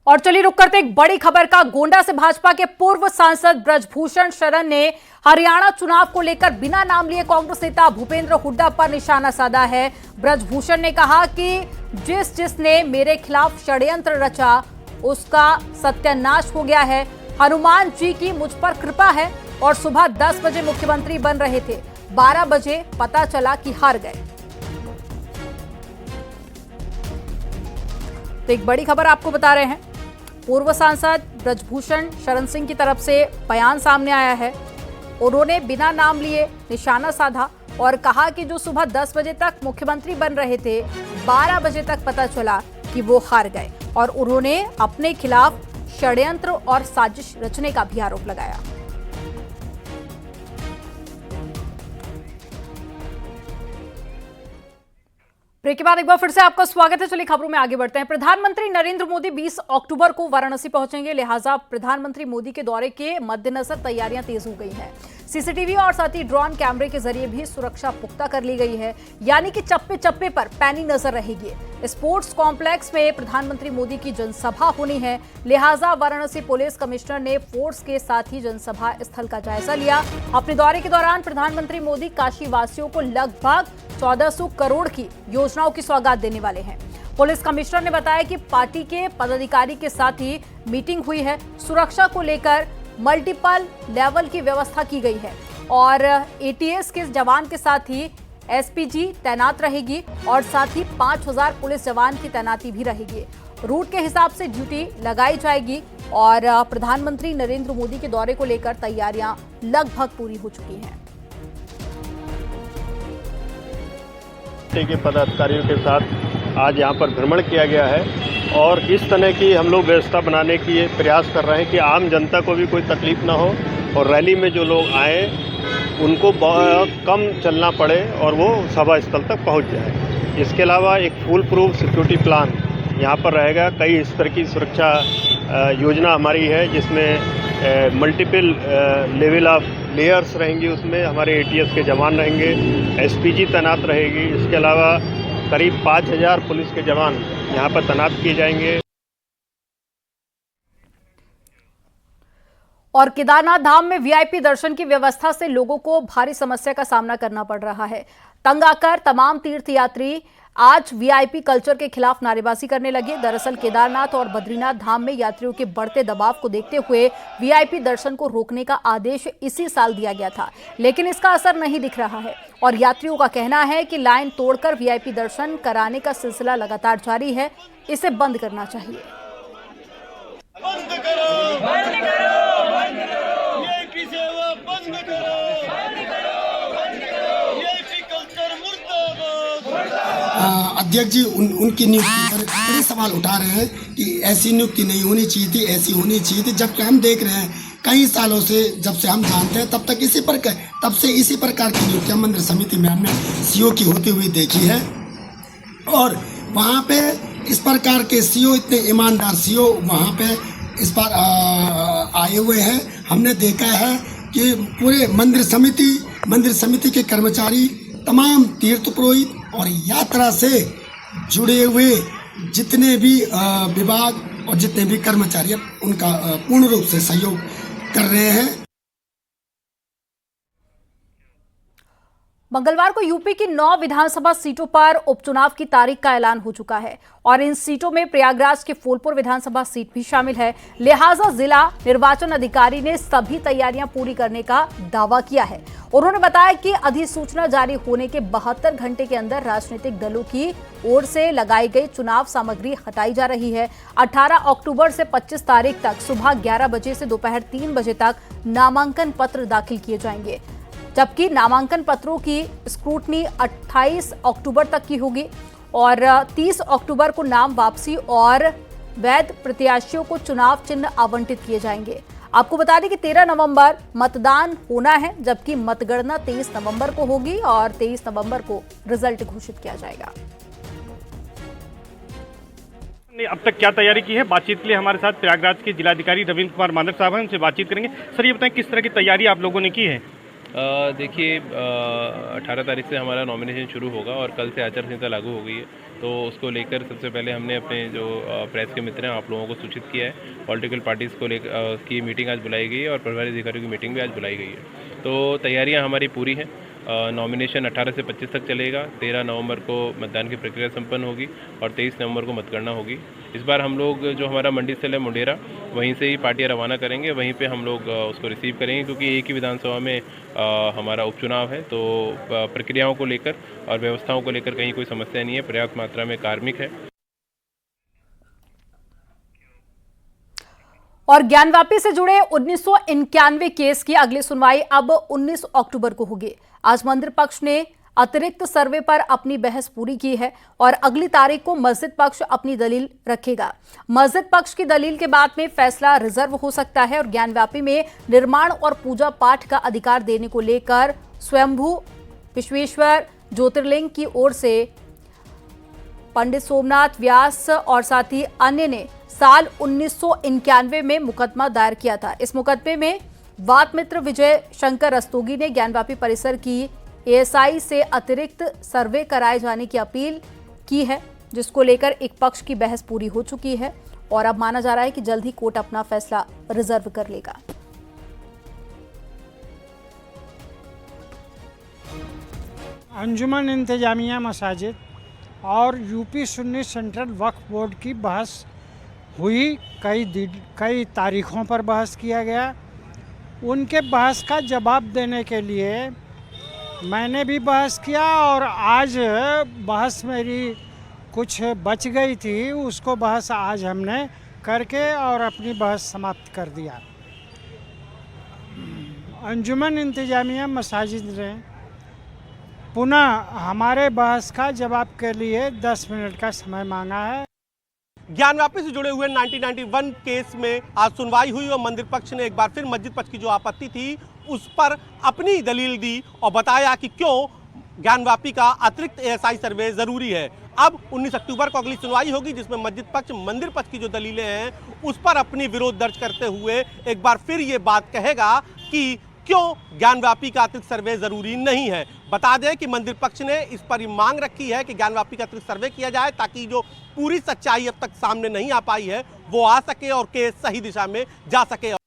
और चलिए रुक करते एक बड़ी खबर का। गोंडा से भाजपा के पूर्व सांसद ब्रजभूषण शरण ने हरियाणा चुनाव को लेकर बिना नाम लिए कांग्रेस नेता भूपेंद्र हुड्डा पर निशाना साधा है। ब्रजभूषण ने कहा कि जिसने मेरे खिलाफ षड्यंत्र रचा उसका सत्यानाश हो गया है। हनुमान जी की मुझ पर कृपा है और सुबह 10 बजे मुख्यमंत्री बन रहे थे, 12 बजे पता चला कि हार गए। तो एक बड़ी खबर आपको बता रहे हैं, पूर्व सांसद ब्रजभूषण शरण सिंह की तरफ से बयान सामने आया है। उन्होंने बिना नाम लिए निशाना साधा और कहा कि जो सुबह 10 बजे तक मुख्यमंत्री बन रहे थे, 12 बजे तक पता चला कि वो हार गए और उन्होंने अपने खिलाफ षड्यंत्र और साजिश रचने का भी आरोप लगाया। ब्रेक के बाद एक बार फिर से आपका स्वागत है। चलिए खबरों में आगे बढ़ते हैं। प्रधानमंत्री नरेंद्र मोदी 20 अक्टूबर को वाराणसी पहुंचेंगे, लिहाजा प्रधानमंत्री मोदी के दौरे के मद्देनजर तैयारियां तेज हो गई हैं। सीसीटीवी और साथ ही ड्रोन कैमरे के जरिए भी सुरक्षा पुख्ता कर ली गई है, यानी कि चप्पे चप्पे पर पैनी नजर रहेगी। स्पोर्ट्स कॉम्प्लेक्स में प्रधानमंत्री मोदी की जनसभा होनी है, लिहाजा वाराणसी पुलिस कमिश्नर ने फोर्स के साथ ही जनसभा स्थल का जायजा लिया। अपने दौरे के दौरान प्रधानमंत्री मोदी काशी वासियों को लगभग 1400 करोड़ की योजनाओं की सौगात देने वाले हैं। पुलिस कमिश्नर ने बताया कि पार्टी के पदाधिकारी के साथ ही मीटिंग हुई है। सुरक्षा को लेकर मल्टीपल लेवल की व्यवस्था की गई है और एटीएस के जवान के साथ ही एसपीजी तैनात रहेगी और साथ ही 5000 पुलिस जवान की तैनाती भी रहेगी। रूट के हिसाब से ड्यूटी लगाई जाएगी और प्रधानमंत्री नरेंद्र मोदी के दौरे को लेकर तैयारियां लगभग पूरी हो चुकी हैं। के पदाधिकारियों के साथ आज यहाँ पर भ्रमण किया गया है और इस तरह की हम लोग व्यवस्था बनाने की प्रयास कर रहे हैं कि आम जनता को भी कोई तकलीफ ना हो और रैली में जो लोग आए उनको बहुत कम चलना पड़े और वो सभा स्थल तक पहुँच जाए। इसके अलावा एक फुल प्रूफ सिक्योरिटी प्लान यहाँ पर रहेगा। कई स्तर की सुरक्षा योजना हमारी है जिसमें मल्टीपल लेवल ऑफ लेयर्स रहेंगी। उसमें हमारे एटीएस के जवान रहेंगे, एसपीजी तैनात रहेगी। इसके अलावा करीब 5000 पुलिस के जवान यहाँ पर तैनात किए जाएंगे। और केदारनाथ धाम में वीआईपी दर्शन की व्यवस्था से लोगों को भारी समस्या का सामना करना पड़ रहा है। तंग आकर तमाम तीर्थयात्री आज वीआईपी कल्चर के खिलाफ नारेबाजी करने लगे। दरअसल केदारनाथ और बद्रीनाथ धाम में यात्रियों के बढ़ते दबाव को देखते हुए वीआईपी दर्शन को रोकने का आदेश इसी साल दिया गया था, लेकिन इसका असर नहीं दिख रहा है और यात्रियों का कहना है कि लाइन तोड़कर वीआईपी दर्शन कराने का सिलसिला लगातार जारी है। इसे बंद करना चाहिए। बंद करो, बंद करो, बंद करो, ये की सेवा बंद करो, बंद करो, बंद करो, ये की कल्चर मुर्दाबाद। अध्यक्ष जी उनकी नियुक्ति पर बड़े सवाल उठा रहे हैं कि ऐसी नियुक्ति नहीं होनी चाहिए थी, ऐसी होनी चाहिए थी, जबकि हम देख रहे हैं कई सालों से, जब से हम जानते हैं तब से इसी प्रकार की नियुक्तियां मंदिर समिति में हमने सीओ की होती हुई देखी है और वहाँ पे इस प्रकार के सीओ, इतने ईमानदार सीओ वहाँ पे इस बार आए हुए हैं। हमने देखा है कि पूरे मंदिर समिति के कर्मचारी, तमाम तीर्थ पुरोहित और यात्रा से जुड़े हुए जितने भी विभाग और जितने भी कर्मचारी उनका पूर्ण रूप से सहयोग कर रहे हैं। मंगलवार को यूपी की 9 विधानसभा सीटों पर उपचुनाव की तारीख का ऐलान हो चुका है और इन सीटों में प्रयागराज के फूलपुर विधानसभा सीट भी शामिल है। लिहाजा जिला निर्वाचन अधिकारी ने सभी तैयारियां पूरी करने का दावा किया है। उन्होंने बताया कि अधिसूचना जारी होने के 72 घंटे के अंदर राजनीतिक दलों की ओर से लगाई गई चुनाव सामग्री हटाई जा रही है। 18 अक्टूबर से 25 तारीख तक सुबह 11 बजे से दोपहर 3 बजे तक नामांकन पत्र दाखिल किए जाएंगे, जबकि नामांकन पत्रों की स्क्रूटनी 28 अक्टूबर तक की होगी और 30 अक्टूबर को नाम वापसी और वैध प्रत्याशियों को चुनाव चिन्ह आवंटित किए जाएंगे। आपको बता दें कि 13 नवंबर मतदान होना है, जबकि मतगणना 23 नवंबर को होगी और 23 नवंबर को रिजल्ट घोषित किया जाएगा। अब तक क्या तैयारी की है, बातचीत के लिए हमारे साथ प्रयागराज के जिलाधिकारी रविंद्र कुमार मानव साहब हैं, उनसे बातचीत करेंगे। सर, ये बताएं किस तरह की तैयारी आप लोगों ने की है? देखिए 18 तारीख से हमारा नॉमिनेशन शुरू होगा और कल से आचार संहिता लागू हो गई है। तो उसको लेकर सबसे पहले हमने अपने जो प्रेस के मित्र हैं आप लोगों को सूचित किया है। पॉलिटिकल पार्टीज़ को लेकर की मीटिंग आज बुलाई गई है और प्रभारी अधिकारियों की मीटिंग भी आज बुलाई गई है। तो तैयारियां हमारी पूरी हैं। नॉमिनेशन 18 से 25 तक चलेगा। 13 नवंबर को मतदान की प्रक्रिया संपन्न होगी और 23 नवंबर को मतगणना होगी। इस बार हम लोग जो हमारा मंडी स्थल है मुंडेरा, वहीं से ही पार्टियां रवाना करेंगे, वहीं पे हम लोग उसको रिसीव करेंगे, क्योंकि एक ही विधानसभा में हमारा उपचुनाव है। तो प्रक्रियाओं को लेकर और व्यवस्थाओं को लेकर कहीं कोई समस्या नहीं है। पर्याप्त मात्रा में कार्मिक है। और ज्ञानवापी से जुड़े 1991 केस की अगली सुनवाई अब 19 अक्टूबर को होगी। आज मंदिर पक्ष ने अतिरिक्त सर्वे पर अपनी बहस पूरी की है और अगली तारीख को मस्जिद पक्ष अपनी दलील रखेगा। मस्जिद पक्ष की दलील के बाद में फैसला रिजर्व हो सकता है और ज्ञानव्यापी में निर्माण और पूजा पाठ का अधिकार देने को लेकर स्वयंभू विश्वेश्वर ज्योतिर्लिंग की ओर से पंडित सोमनाथ व्यास और साथ ही अन्य ने साल 1991 में मुकदमा दायर किया था। इस मुकदमे में वाद मित्र विजय शंकर रस्तोगी ने ज्ञानवापी परिसर की एएसआई से अतिरिक्त सर्वे कराए जाने की अपील की है, जिसको लेकर एक पक्ष की बहस पूरी हो चुकी है और अब माना जा रहा है कि जल्द ही कोर्ट अपना फैसला रिजर्व कर लेगा। अंजुमन इंतजामिया मसाजिद और यूपी सुन्नी सेंट्रल वक्फ बोर्ड की बहस हुई। कई तारीखों पर बहस किया गया। उनके बहस का जवाब देने के लिए मैंने भी बहस किया और आज बहस मेरी कुछ बच गई थी, उसको बहस आज हमने करके और अपनी बहस समाप्त कर दिया। अंजुमन इंतजामिया मसाजिद ने पुनः हमारे बहस का जवाब के लिए 10 मिनट का समय मांगा है। ज्ञानवापी से जुड़े हुए 1991 केस में आज सुनवाई हुई और मंदिर पक्ष ने एक बार फिर मस्जिद पक्ष की जो आपत्ति थी उस पर अपनी दलील दी और बताया कि क्यों ज्ञानवापी का अतिरिक्त एएसआई सर्वे जरूरी है। अब 19 अक्टूबर को अगली सुनवाई होगी, जिसमें मस्जिद पक्ष मंदिर पक्ष की जो दलीलें हैं उस पर अपनी विरोध दर्ज करते हुए एक बार फिर ये बात कहेगा कि क्यों ज्ञानवापी का अतिरिक्त सर्वे जरूरी नहीं है। बता दें कि मंदिर पक्ष ने इस पर मांग रखी है कि ज्ञानवापी का अतिरिक्त सर्वे किया जाए, ताकि जो पूरी सच्चाई अब तक सामने नहीं आ पाई है वो आ सके और केस सही दिशा में जा सके।